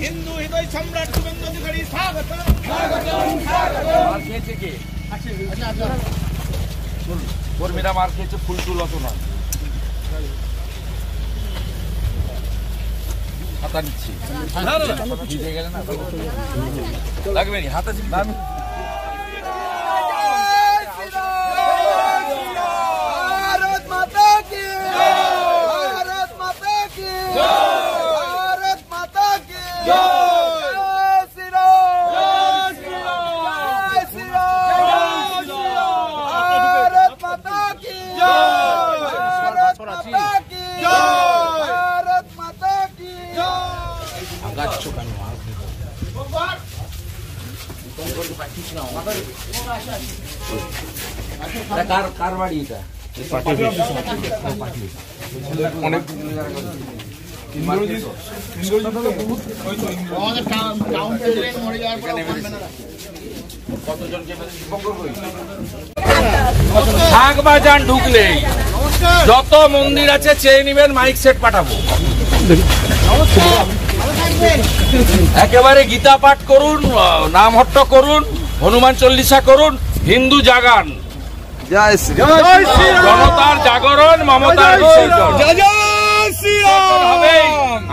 হিন্দু হৃদয় সম্রাট শুভেন্দু অধিকারী স্বাগত। কর্মীরা মার খেয়েছে, ফুল টুল অত নয়। হাতা নিচ্ছি লাগবে নি হাতা भारत माता की, भारत माता की, भारत माता की, जय श्री राम, जय श्री राम, जय श्री राम, भारत माता की जय, भारत माता की जय, भारत माता की কার বাড়ি এটা? শাকবাজার ঢুকলেই যত মন্দির আছে চেয়ে নিবেন, মাইক সেট পাঠাবো। একেবারে গীতা পাঠ করুন, নাম হট্ট করুন, হনুমান চল্লিশা করুন, হিন্দু জাগান, জনতার জাগরণ, মমতার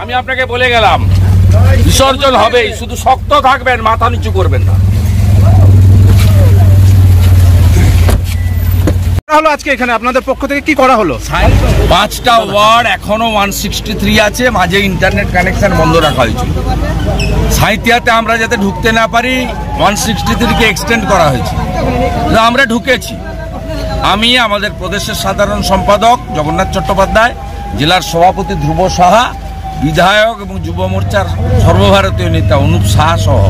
আমি আপনাকে বলে গেলাম, বিসর্জন হবেই, শুধু শক্ত থাকবেন, মাথা নিচু করবেন না। হলো আজকে এখানে আপনাদের পক্ষ থেকে কি করা হলো? 5টা ওয়ার্ড এখনো 163 আছে, মাঝে ইন্টারনেট কানেকশন বন্ধ রাখা হয়েছিল। সাঁইতিয়াতে আমরা যাতে ঢুকতে না পারি 163-কে এক্সটেন্ড করা হয়েছে। আমরা ঢুকেছি, আমি, আমাদের প্রদেশের সাধারণ সম্পাদক জগন্নাথ চট্টোপাধ্যায়, জেলার সভাপতি ধ্রুব সাহা, বিধায়ক এবং যুব মোর্চার সর্বভারতীয় নেতা অনুপ সাহা সহ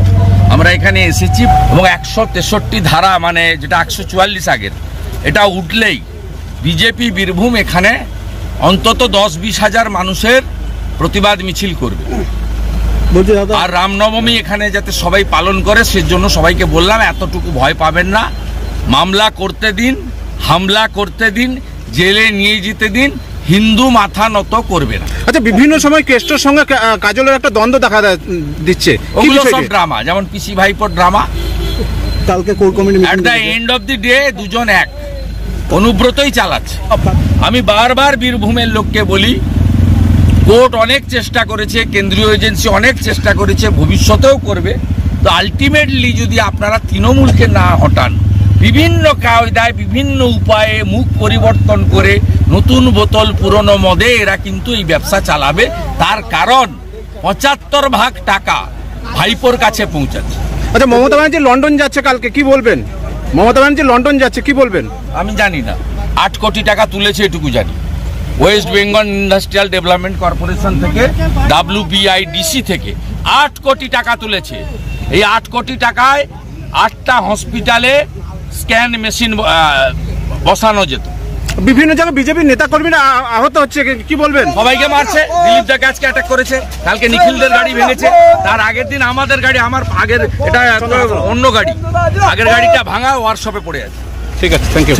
আমরা এখানে এসেছি। এবং 163 ধারা, মানে যেটা 144 আগের, এটা উঠলেই বিজেপি বীরভূম এখানে অন্তত 10-20 হাজার মানুষের প্রতিবাদ মিছিল করবে। আর রামনবমী এখানে যাতে সবাই পালন করে, সেজন্য সবাইকে বললাম এতটুকু ভয় পাবেন না, মামলা করতে দিন, হামলা করতে দিন, জেলে নিয়ে যেতে দিন, হিন্দু মাথা নত করবে না। আচ্ছা, বিভিন্ন সময় কেষ্টর সঙ্গে কাজলের একটা দ্বন্দ্ব দেখা দিচ্ছে, ওগুলো সব ড্রামা, যেমন পিসি ভাইপোর ড্রামা। কালকে core committee at the end of the day দুজন এক, অনুব্রতই চালাচ্ছে। আমি বারবার বীরভূমের লোককে বলি, কোর্ট অনেক চেষ্টা করেছে, কেন্দ্রীয় এজেন্সি অনেক চেষ্টা করেছে, ভবিষ্যতেও করবে। তো আলটিমেটলি যদি আপনারা তৃণমূলকে না হটান, বিভিন্ন কায়দায় বিভিন্ন উপায়ে মুখ পরিবর্তন করে নতুন বোতল পুরনো মদে এরা কিন্তু এই ব্যবসা চালাবে। তার কারণ 75% টাকা ভাইপোর কাছে পৌঁছাচ্ছে। আচ্ছা, মমতা ব্যানার্জি লন্ডন যাচ্ছে কালকে, কি বলবেন? মমতা ব্যানার্জি লন্ডন যাচ্ছে, কি বলবেন? আমি জানি না, 8 কোটি টাকা তুলেছে এটুকু জানি। West Bengal industrial development corporation থেকে, WBIDC থেকে 8 কোটি টাকা তুলেছে। এই 8 কোটি টাকায় 8টা হসপিটালে স্ক্যান মেশিন বসানো যেত। বিভিন্ন জায়গায় বিজেপির নেতা কর্মীরা আহত হচ্ছে, কি বলবেন? সবাইকে মারছে, দিলীপ দাকে আজকে অ্যাটাক করেছে, কালকে নিখিলদের গাড়ি ভেঙেছে, তার আগের দিন আমাদের গাড়ি, আমার আগের, এটা অন্য গাড়ি, আগের গাড়িটা ভাঙা ওয়ার্কশপে পড়ে আছে। ঠিক আছে, থ্যাংক ইউ।